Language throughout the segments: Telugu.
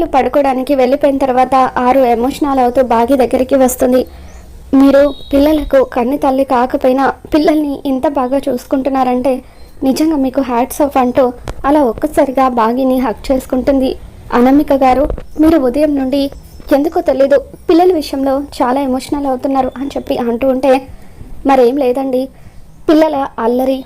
పిల్లలు పడుకోవడానికి వెళ్ళిపోయిన తర్వాత ఆరు ఎమోషనల్ అవుతూ బాగి దగ్గరికి వస్తుంది. మీరు పిల్లలకు కన్ని తల్లి కాకపోయినా పిల్లల్ని ఇంత బాగా చూసుకుంటున్నారంటే నిజంగా మీకు హ్యాట్స్ ఆఫ్ అంటూ అలా ఒక్కసారిగా బాగిని హక్ చేసుకుంటుంది. అనామిక గారు, మీరు ఉదయం నుండి ఎందుకో తెలీదు పిల్లల విషయంలో చాలా ఎమోషనల్ అవుతున్నారు అని చెప్పి అంటూ ఉంటే, మరేం లేదండి, పిల్లల అల్లరి,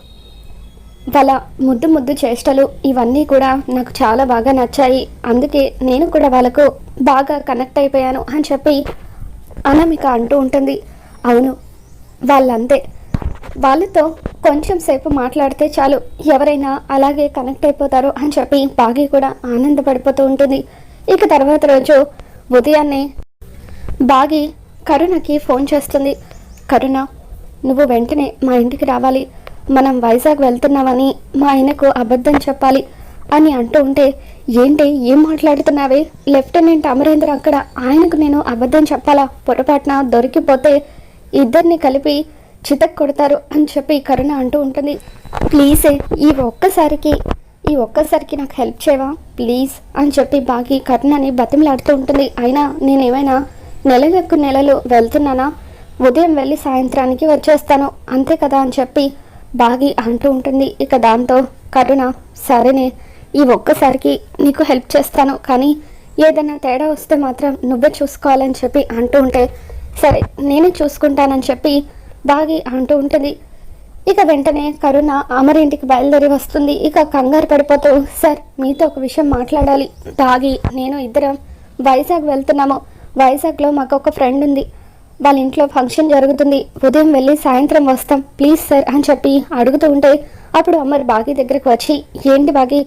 వాళ్ళ ముద్దు ముద్దు చేష్టలు ఇవన్నీ కూడా నాకు చాలా బాగా నచ్చాయి. అందుకే నేను కూడా వాళ్ళకు బాగా కనెక్ట్ అయిపోయాను అని చెప్పి అనామిక అంటూ ఉంటుంది. అవును, వాళ్ళంతే, వాళ్ళతో కొంచెం సేపు మాట్లాడితే చాలు ఎవరైనా అలాగే కనెక్ట్ అయిపోతారు అని చెప్పి బాగి కూడా ఆనందపడిపోతూ ఉంటుంది. ఇక తర్వాత రోజు ఉదయాన్నే బాగి కరుణకి ఫోన్ చేస్తుంది. కరుణ, నువ్వు వెంటనే మా ఇంటికి రావాలి, మనం వైజాగ్ వెళ్తున్నామని మా ఆయనకు అబద్ధం చెప్పాలి అని అంటూ ఉంటే, ఏంటి ఏం మాట్లాడుతున్నావే, లెఫ్టినెంట్ అమరేంద్ర అక్కడ, ఆయనకు నేను అబద్ధం చెప్పాలా, పొరపాటున దొరికిపోతే ఇద్దరిని కలిపి చితక్ కొడతారు అని చెప్పి కరుణ అంటూ ఉంటుంది. ప్లీజే ఈ ఒక్కసారికి నాకు హెల్ప్ చేయవా ప్లీజ్ అని చెప్పి బాగి కరుణని బతిమలాడుతూ ఉంటుంది. అయినా నేనేమైనా నెలలు వెళ్తున్నానా, ఉదయం వెళ్ళి సాయంత్రానికి వచ్చేస్తాను అంతే కదా అని చెప్పి బాగి అంటూ ఉంటుంది. ఇక దాంతో కరుణ, సరేనే ఈ ఒక్కసారికి నీకు హెల్ప్ చేస్తాను, కానీ ఏదైనా తేడా వస్తే మాత్రం నువ్వే చూసుకోవాలని చెప్పి అంటూ ఉంటే, సరే నేనే చూసుకుంటానని చెప్పి బాగి అంటూ ఉంటుంది. ఇక వెంటనే కరుణ అమరింటికి బయలుదేరి వస్తుంది. ఇక కంగారు పడిపోతూ, సార్ మీతో ఒక విషయం మాట్లాడాలి, బాగి నేను ఇద్దరం వైజాగ్ వెళ్తున్నాము, వైజాగ్లో మాకు ఒక ఫ్రెండ్ ఉంది, వాళ్ళ ఇంట్లో ఫంక్షన్ జరుగుతుంది, ఉదయం వెళ్ళి సాయంత్రం వస్తాం ప్లీజ్ సార్ అని చెప్పి అడుగుతూ ఉంటే, అప్పుడు అమర్ బాగి దగ్గరకు వచ్చి, ఏంటి బాగి,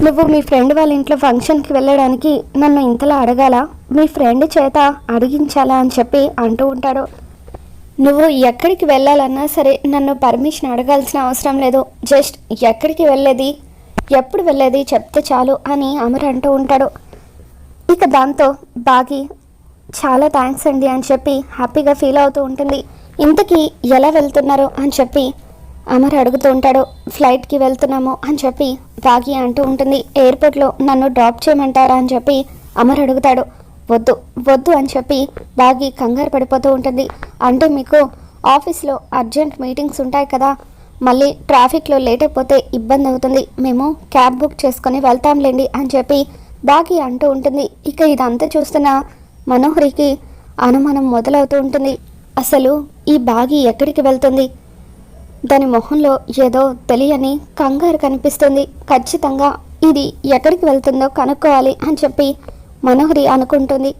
నువ్వు మీ ఫ్రెండ్ వాళ్ళ ఇంట్లో ఫంక్షన్కి వెళ్ళడానికి నన్ను ఇంతలా అడగాలా, మీ ఫ్రెండ్ చేత అడిగించాలా అని చెప్పి అంటూ ఉంటాడు. నువ్వు ఎక్కడికి వెళ్ళాలన్నా సరే నన్ను పర్మిషన్ అడగాల్సిన అవసరం లేదు, జస్ట్ ఎక్కడికి వెళ్ళేది ఎప్పుడు వెళ్ళేది చెప్తే చాలు అని అమర్ అంటూ ఉంటాడు. ఇక దాంతో బాగి చాలా థ్యాంక్స్ అండి అని చెప్పి హ్యాపీగా ఫీల్ అవుతూ ఉంటుంది. ఇంతకీ ఎలా వెళ్తున్నారు అని చెప్పి అమర్ అడుగుతూ ఉంటాడు. ఫ్లైట్కి వెళ్తున్నాము అని చెప్పి బాగి అంటూ ఉంటుంది. ఎయిర్పోర్ట్లో నన్ను డ్రాప్ చేయమంటారా అని చెప్పి అమర్ అడుగుతాడు. వద్దు అని చెప్పి బాగి కంగారు పడిపోతూ ఉంటుంది. అంటే మీకు ఆఫీస్లో అర్జెంట్ మీటింగ్స్ ఉంటాయి కదా, మళ్ళీ ట్రాఫిక్లో లేట్ అయిపోతే ఇబ్బంది అవుతుంది, మేము క్యాబ్ బుక్ చేసుకొని వెళ్తాంలేండి అని చెప్పి బాగి అంటూ ఉంటుంది. ఇక ఇదంతా చూస్తున్న మనోహరికి అనుమానం మొదలవుతూ ఉంటుంది. అసలు ఈ బాగి ఎక్కడికి వెళ్తుంది, దాని మొహంలో ఏదో తెలియని కంగారు కనిపిస్తుంది, ఖచ్చితంగా ఇది ఎక్కడికి వెళ్తుందో కనుక్కోవాలి అని చెప్పి మనోహరి అనుకుంటుంది.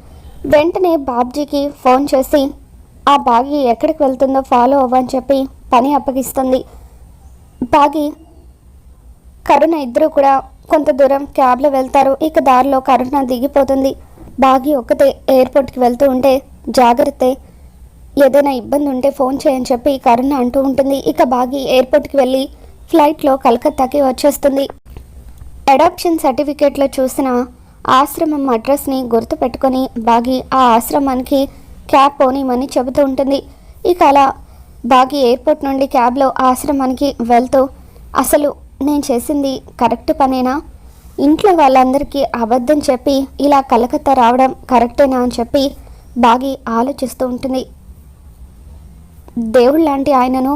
వెంటనే బాబ్జీకి ఫోన్ చేసి ఆ బాగి ఎక్కడికి వెళ్తుందో ఫాలో అవ్వని చెప్పి పని అప్పగిస్తుంది. బాగి కరుణ ఇద్దరు కూడా కొంత దూరం క్యాబ్లో వెళ్తారు. ఇక దారిలో కరుణ దిగిపోతుంది. బాగి ఒక్కతే ఎయిర్పోర్ట్కి వెళ్తూ ఉంటే, జాగ్రత్త, ఏదైనా ఇబ్బంది ఉంటే ఫోన్ చేయని చెప్పి కరుణ అంటూ ఉంటుంది. ఇక బాగి ఎయిర్పోర్ట్కి వెళ్ళి ఫ్లైట్లో కలకత్తాకి వచ్చేస్తుంది. అడాప్షన్ సర్టిఫికేట్లో చూసిన ఆశ్రమం అడ్రస్ని గుర్తుపెట్టుకొని బాగి ఆ ఆశ్రమానికి క్యాబ్ పోనీమని చెబుతూ ఉంటుంది. ఇక అలా బాగి ఎయిర్పోర్ట్ నుండి క్యాబ్లో ఆశ్రమానికి వెళ్తూ, అసలు నేను చేసింది కరెక్ట్ పనేనా, ఇంట్లో వాళ్ళందరికీ అబద్ధం చెప్పి ఇలా కలకత్తా రావడం కరెక్టేనా అని చెప్పి బాగి ఆలోచిస్తూ ఉంటుంది. దేవుడు లాంటి ఆయనను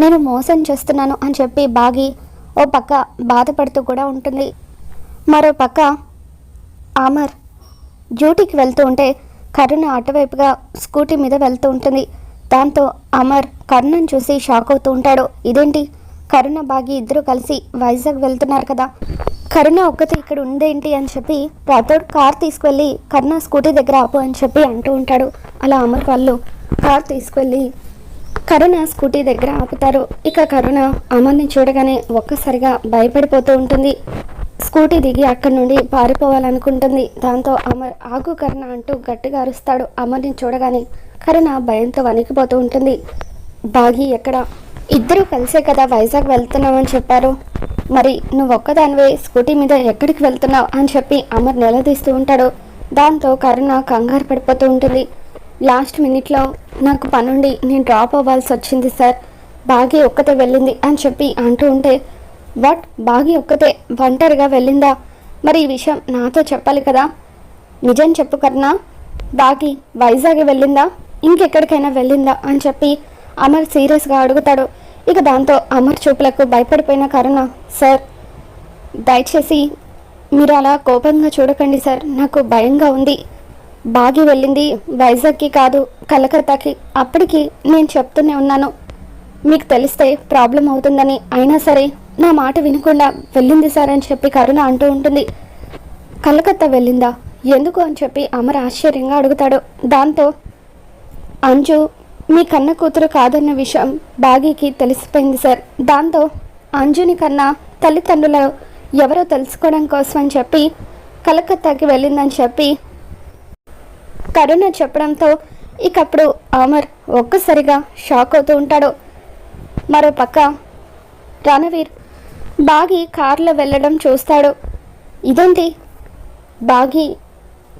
నేను మోసం చేస్తున్నాను అని చెప్పి బాగి ఓ పక్క బాధపడుతూ కూడా ఉంటుంది. మరో పక్క అమర్ డ్యూటీకి వెళ్తూ ఉంటే కరుణ అటువైపుగా స్కూటీ మీద వెళ్తూ ఉంటుంది. దాంతో అమర్ కరుణను చూసి షాక్ అవుతూ ఉంటాడు. ఇదేంటి, కరుణ బాగి ఇద్దరు కలిసి వైజాగ్ వెళ్తున్నారు కదా, కరుణ ఒక్కతే ఇక్కడ ఉందేంటి అని చెప్పి రాథోడ్ కార్ తీసుకువెళ్ళి కరుణ స్కూటీ దగ్గర ఆపు అని చెప్పి అంటూ ఉంటాడు. అలా అమర్ వాళ్ళు కార్ తీసుకువెళ్ళి కరుణ స్కూటీ దగ్గర ఆపుతారు. ఇక కరుణ అమర్ని చూడగానే ఒక్కసారిగా భయపడిపోతూ ఉంటుంది. స్కూటీ దిగి అక్కడి నుండి పారిపోవాలనుకుంటుంది. దాంతో అమర్ ఆగు కరుణ అంటూ గట్టిగా అరుస్తాడు. అమర్ని చూడగానే కరుణ భయంతో వణికిపోతూ ఉంటుంది. బాగి ఎక్కడ, ఇద్దరూ కలిసే కదా వైజాగ్ వెళ్తున్నామని చెప్పారు, మరి నువ్వు ఒక్కదానివే స్కూటీ మీద ఎక్కడికి వెళ్తున్నావు అని చెప్పి అమర్ నిలదీస్తూ ఉంటాడు. దాంతో కరుణ కంగారు పడిపోతూ ఉంటుంది. లాస్ట్ మినిట్లో నాకు పనుండి నేను డ్రాప్ అవ్వాల్సి వచ్చింది సార్, బాగి ఒక్కతే వెళ్ళింది అని చెప్పి అంటూ ఉంటే, వాట్, బాగి ఒక్కతే ఒంటరిగా వెళ్ళిందా, మరి ఈ విషయం నాతో చెప్పాలి కదా, నిజం చెప్పు కరుణ, బాగి వైజాగ్ వెళ్ళిందా, ఇంకెక్కడికైనా వెళ్ళిందా అని చెప్పి అమర్ సీరియస్గా అడుగుతాడు. ఇక దాంతో అమర్ చూపులకు భయపడిపోయిన కరుణ, సార్ దయచేసి మీరు అలా కోపంగా చూడకండి సార్, నాకు భయంగా ఉంది. బాగి వెళ్ళింది వైజాగ్కి కాదు, కలకత్తాకి. అప్పటికి నేను చెప్తూనే ఉన్నాను మీకు తెలిస్తే ప్రాబ్లం అవుతుందని, అయినా సరే నా మాట వినకుండా వెళ్ళింది సార్ అని చెప్పి కరుణ అంటూ ఉంటుంది. కలకత్తా వెళ్ళిందా, ఎందుకు అని చెప్పి అమర్ ఆశ్చర్యంగా అడుగుతాడు. దాంతో అంజు మీ కన్న కూతురు కాదన్న విషయం బాగీకి తెలిసిపోయింది సార్. దాంతో అంజుని కన్నా తల్లిదండ్రులు ఎవరో తెలుసుకోవడం కోసం అని చెప్పి కలకత్తాకి వెళ్ళిందని చెప్పి కరుణ చెప్పడంతో ఇకప్పుడు అమర్ ఒక్కసారిగా షాక్ అవుతూ ఉంటాడు. మరో పక్క రణవీర్ బాగి కారులో వెళ్ళడం చూస్తాడు. ఇదేంటి, బాగి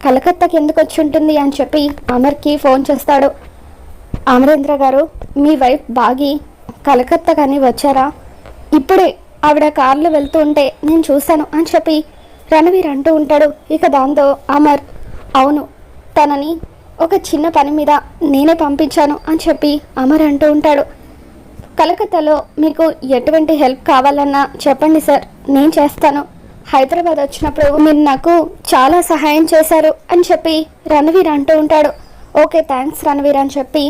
కలకత్తాకి ఎందుకు వచ్చి ఉంటుంది అని చెప్పి అమర్కి ఫోన్ చేస్తాడు. అమరేంద్ర గారు, మీ వైఫ్ బాగి కలకత్తా కానీ వచ్చారా? ఇప్పుడే ఆవిడ కారులో వెళ్తూ ఉంటే నేను చూశాను అని చెప్పి రణవీర్ అంటూ ఉంటాడు. ఇక దాంతో అమర్, అవును, తనని ఒక చిన్న పని మీద నేనే పంపించాను అని చెప్పి అమర్ అంటూ ఉంటాడు. కలకత్తాలో మీకు ఎటువంటి హెల్ప్ కావాలన్నా చెప్పండి సార్, నేను చేస్తాను. హైదరాబాద్ వచ్చినప్పుడు మీరు నాకు చాలా సహాయం చేశారు అని చెప్పి రణవీర్ అంటూ ఉంటాడు. ఓకే, థ్యాంక్స్ రణవీర్ అని చెప్పి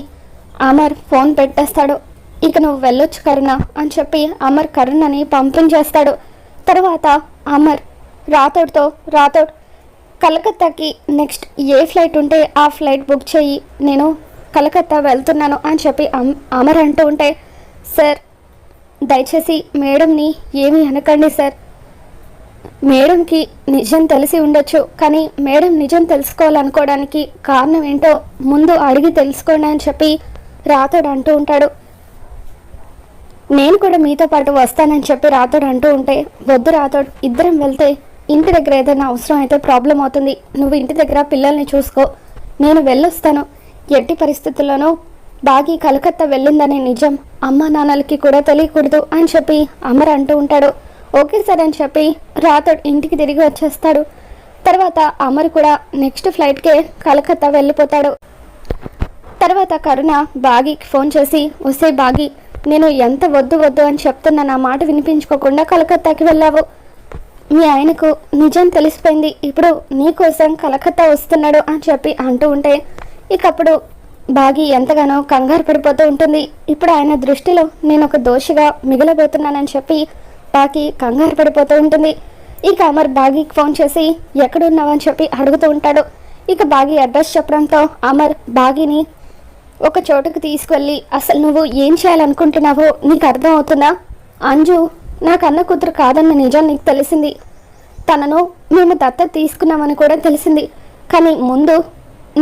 అమర్ ఫోన్ పెట్టేస్తాడు. ఇక నువ్వు వెళ్ళొచ్చు కరుణ అని చెప్పి అమర్ కరుణని పంపించేస్తాడు. తర్వాత అమర్ రాథోడ్ కలకత్తాకి నెక్స్ట్ ఏ ఫ్లైట్ ఉంటే ఆ ఫ్లైట్ బుక్ చేయి, నేను కలకత్తా వెళ్తున్నాను అని చెప్పి అమర్ అంటూ ఉంటే, సార్ దయచేసి మేడంని ఏమీ అనకండి సార్, మేడంకి నిజం తెలిసి ఉండొచ్చు, కానీ మేడం నిజం తెలుసుకోవాలనుకోవడానికి కారణం ఏంటో ముందు అడిగి తెలుసుకోండి అని చెప్పి రాథోడ్ అంటూ ఉంటాడు. నేను కూడా మీతో పాటు వస్తానని చెప్పి రాథోడ్ అంటూ ఉంటే, వద్దు రాథోడ్, ఇద్దరం వెళ్తే ఇంటి దగ్గర ఏదైనా అవసరం అయితే ప్రాబ్లం అవుతుంది, నువ్వు ఇంటి దగ్గర పిల్లల్ని చూసుకో, నేను వెళ్ళొస్తాను. ఎట్టి పరిస్థితుల్లోనూ బాగి కలకత్తా వెళ్ళిందనే నిజం అమ్మ నాన్నలకి కూడా తెలియకూడదు అని చెప్పి అమర్ అంటూ ఉంటాడు. ఓకే సార్ అని చెప్పి రాథోడ్ ఇంటికి తిరిగి వచ్చేస్తాడు. తర్వాత అమర్ కూడా నెక్స్ట్ ఫ్లైట్కే కలకత్తా వెళ్ళిపోతాడు. తర్వాత కరుణ బాగికి ఫోన్ చేసి, వస్తే బాగి, నేను ఎంత వద్దు అని చెప్తున్నా నా మాట వినిపించుకోకుండా కలకత్తాకి వెళ్ళావు, మీ ఆయనకు నిజం తెలిసిపోయింది, ఇప్పుడు నీకోసం కలకత్తా వస్తున్నాడు అని చెప్పి అంటూ ఉంటే ఇకప్పుడు బాగి ఎంతగానో కంగారు పడిపోతూ ఉంటుంది. ఇప్పుడు ఆయన దృష్టిలో నేను ఒక దోషిగా మిగలబోతున్నానని చెప్పి బాగి కంగారు పడిపోతూ ఉంటుంది. ఇక అమర్ బాగికి ఫోన్ చేసి ఎక్కడున్నావని చెప్పి అడుగుతూ ఉంటాడు. ఇక బాగి అడ్రస్ చెప్పడంతో అమర్ బాగిని ఒక చోటుకు తీసుకువెళ్ళి, అసలు నువ్వు ఏం చేయాలనుకుంటున్నావో నీకు అర్థం అవుతుందా? అంజు నా కన్న కూతురు కాదన్న నిజం నీకు తెలిసింది, తనను మేము దత్తత తీసుకున్నామని కూడా తెలిసింది, కానీ ముందు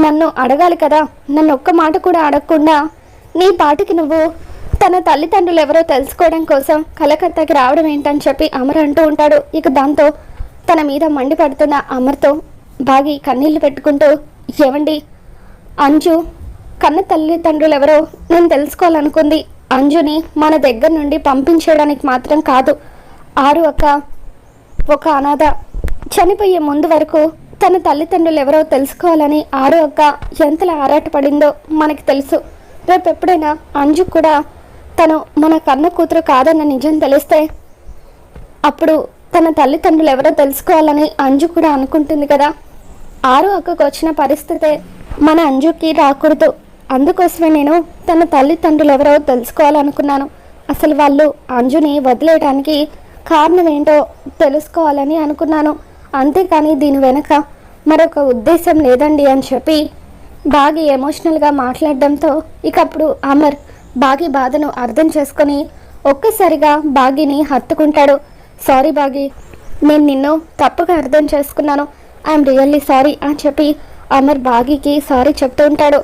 నన్ను అడగాలి కదా, నన్ను ఒక్క మాట కూడా అడగకుండా నీ పాటికి నువ్వు తన తల్లిదండ్రులు ఎవరో తెలుసుకోవడం కోసం కలకత్తాకి రావడం ఏంటని చెప్పి అమర్ అంటూ ఉంటాడు. ఇక దాంతో తన మీద మండిపడుతున్న అమర్తో బాగి కన్నీళ్లు పెట్టుకుంటూ, ఏవండి, అంజు కన్న తల్లిదండ్రులు ఎవరో నేను తెలుసుకోవాలనుకుంది, అంజుని మన దగ్గర నుండి పంపించేయడానికి మాత్రం కాదు. ఆరు ఒక అనాథ, చనిపోయే ముందు వరకు తన తల్లిదండ్రులు ఎవరో తెలుసుకోవాలని ఆరు ఎంతలా ఆరాటపడిందో మనకి తెలుసు. రేపు ఎప్పుడైనా అంజు కూడా తను మన కన్న కూతురు కాదన్న నిజం తెలిస్తే అప్పుడు తన తల్లిదండ్రులు ఎవరో తెలుసుకోవాలని అంజు కూడా అనుకుంటుంది కదా. ఆరు వచ్చిన పరిస్థితే మన అంజుకి రాకూడదు, అందుకోసమే నేను తన తల్లిదండ్రులు ఎవరో తెలుసుకోవాలనుకున్నాను. అసలు వాళ్ళు అంజుని వదిలేయడానికి కారణం ఏంటో తెలుసుకోవాలని అనుకున్నాను, అంతేకాని దీని వెనక మరొక ఉద్దేశం లేదండి అని చెప్పి బాగి ఎమోషనల్గా మాట్లాడడంతో ఇకప్పుడు అమర్ బాగి బాధను అర్థం చేసుకొని ఒక్కసారిగా బాగిని హత్తుకుంటాడు. సారీ బాగి, నేను నిన్ను తప్పుగా అర్థం చేసుకున్నాను, ఐఎమ్ రియల్లీ సారీ అని చెప్పి అమర్ బాగికి సారీ చెప్తూ ఉంటాడు.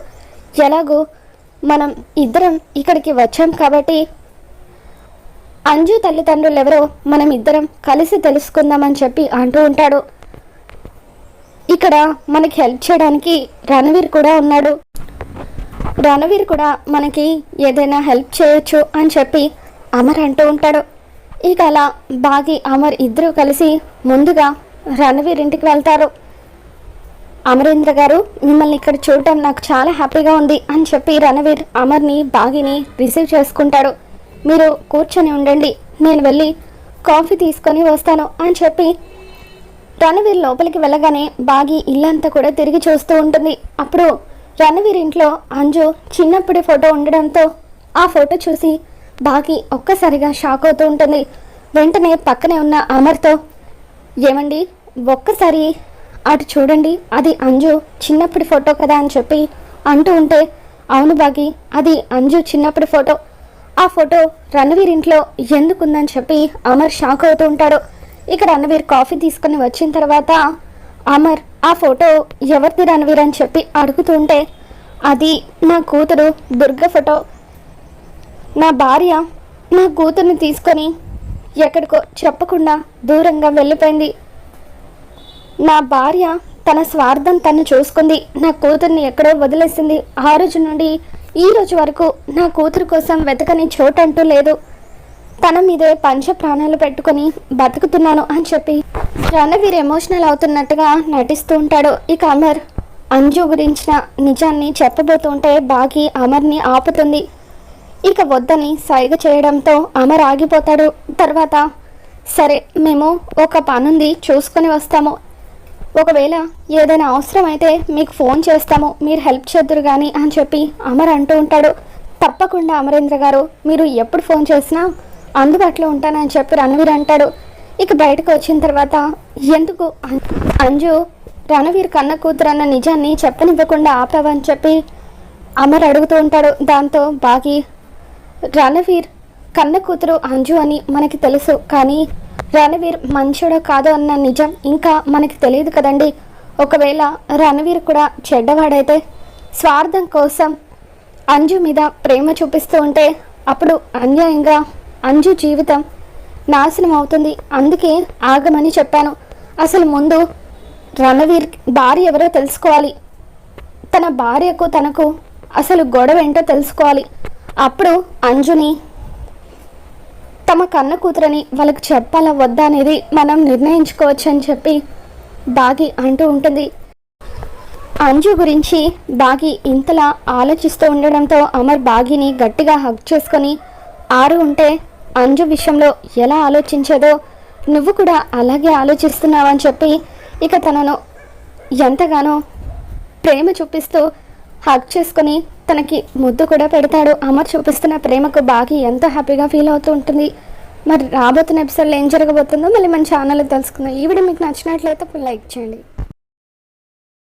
ఎలాగో మనం ఇద్దరం ఇక్కడికి వచ్చాం కాబట్టి అంజు తల్లిదండ్రులు ఎవరో మనం ఇద్దరం కలిసి తెలుసుకుందామని చెప్పి అంటూ ఉంటాడు. ఇక్కడ మనకి హెల్ప్ చేయడానికి రణవీర్ కూడా ఉన్నాడు, రణవీర్ కూడా మనకి ఏదైనా హెల్ప్ చేయొచ్చు అని చెప్పి అమర్ అంటూ ఉంటాడు. ఇక అలా బాగి అమర్ ఇద్దరు కలిసి ముందుగా రణవీర్ ఇంటికి వెళ్తారు. అమరేంద్ర గారు, మిమ్మల్ని ఇక్కడ చూడటం నాకు చాలా హ్యాపీగా ఉంది అని చెప్పి రణవీర్ అమర్ని బాగిని రిసీవ్ చేసుకుంటాడు. మీరు కూర్చొని ఉండండి, నేను వెళ్ళి కాఫీ తీసుకొని వస్తాను అని చెప్పి రణవీర్ లోపలికి వెళ్ళగానే బాగి ఇల్లంతా కూడా తిరిగి చూస్తూ ఉంటుంది. అప్పుడు రణవీర్ ఇంట్లో అంజు చిన్నప్పటి ఫోటో ఉండడంతో ఆ ఫోటో చూసి బాగి ఒక్కసారిగా షాక్ అవుతూ ఉంటుంది. వెంటనే పక్కనే ఉన్న అమర్తో, ఏమండి ఒక్కసారి అటు చూడండి, అది అంజు చిన్నప్పటి ఫోటో కదా అని చెప్పి అంటూ ఉంటే, అవును బాగి, అది అంజు చిన్నప్పటి ఫోటో. ఆ ఫోటో రణవీర్ ఇంట్లో ఎందుకుందని చెప్పి అమర్ షాక్ అవుతూ ఉంటాడు. ఇక రణవీర్ కాఫీ తీసుకుని వచ్చిన తర్వాత అమర్ ఆ ఫోటో ఎవరిది రణవీర్ అని చెప్పి అడుగుతూ ఉంటే, అది నా కూతురు దుర్గ ఫోటో. నా భార్య నా కూతుర్ని తీసుకొని ఎక్కడికో చెప్పకుండా దూరంగా వెళ్ళిపోయింది. నా భార్య తన స్వార్థం తను చూసుకుంది, నా కూతుర్ని ఎక్కడో వదిలేసింది. ఆ రోజు నుండి ఈ రోజు వరకు నా కూతురు కోసం వెతకని చోటంటూ లేదు. తన మీదే పంచ ప్రాణాలు పెట్టుకొని బతుకుతున్నాను అని చెప్పి రణవీర్ ఎమోషనల్ అవుతున్నట్టుగా నటిస్తూ ఉంటాడు. ఇక అమర్ అంజు గురించిన నిజాన్ని చెప్పబోతుంటే బాగి అమర్ని ఆపుతుంది. ఇక వద్దని సైగ చేయడంతో అమర్ ఆగిపోతాడు. తర్వాత సరే, మేము ఒక పనుంది చూసుకొని వస్తాము, ఒకవేళ ఏదైనా అవసరం అయితే మీకు ఫోన్ చేస్తాము, మీరు హెల్ప్ చేద్దురు కానీ అని చెప్పి అమర్ అంటూ ఉంటాడు. తప్పకుండా అమరేంద్ర గారు, మీరు ఎప్పుడు ఫోన్ చేసినా అందుబాటులో ఉంటానని చెప్పి రణవీర్ అంటాడు. ఇక బయటకు వచ్చిన తర్వాత ఎందుకు అంజు రణవీర్ కన్న కూతురన్న నిజాన్ని చెప్పనివ్వకుండా ఆపావని చెప్పి అమర్ అడుగుతూ ఉంటాడు. దాంతో బాగి, రణవీర్ కన్న కూతురు అంజు అని మనకి తెలుసు, కానీ రణవీర్ మంచోడో కాదో అన్న నిజం ఇంకా మనకి తెలియదు కదండి. ఒకవేళ రణవీర్ కూడా చెడ్డవాడైతే స్వార్థం కోసం అంజు మీద ప్రేమ చూపిస్తూ ఉంటే అప్పుడు అన్యాయంగా అంజు జీవితం నాశనం అవుతుంది. అందుకే ఆగమని చెప్పాను. అసలు ముందు రణవీర్ భార్య ఎవరో తెలుసుకోవాలి, తన భార్యకు తనకు అసలు గొడవ ఏంటో తెలుసుకోవాలి. అప్పుడు అంజుని తమ కన్న కూతురని వాళ్ళకు చెప్పాలా వద్దా అనేది మనం నిర్ణయించుకోవచ్చు అని చెప్పి బాగి అంటూ ఉంటుంది. అంజు గురించి బాగి ఇంతలా ఆలోచిస్తూ ఉండడంతో అమర్ బాగిని గట్టిగా హగ్ చేసుకొని, ఆరు ఉంటే అంజు విషయంలో ఎలా ఆలోచించేదో నువ్వు కూడా అలాగే ఆలోచిస్తున్నావని చెప్పి ఇక తనను ఎంతగానో ప్రేమ చూపిస్తూ హగ్ చేసుకొని తనకి ముద్దు కూడా పెడతాడు. అమర్ చూపిస్తున్న ప్రేమకు బాగి ఎంత హ్యాపీగా ఫీల్ అవుతూ ఉంటుంది. మరి రాబోతున్న ఎపిసోడ్లో ఏం జరగబోతుందో మళ్ళీ మన ఛానల్లో తెలుసుకుందాం. ఈ వీడియో మీకు నచ్చినట్లయితే లైక్ చేయండి.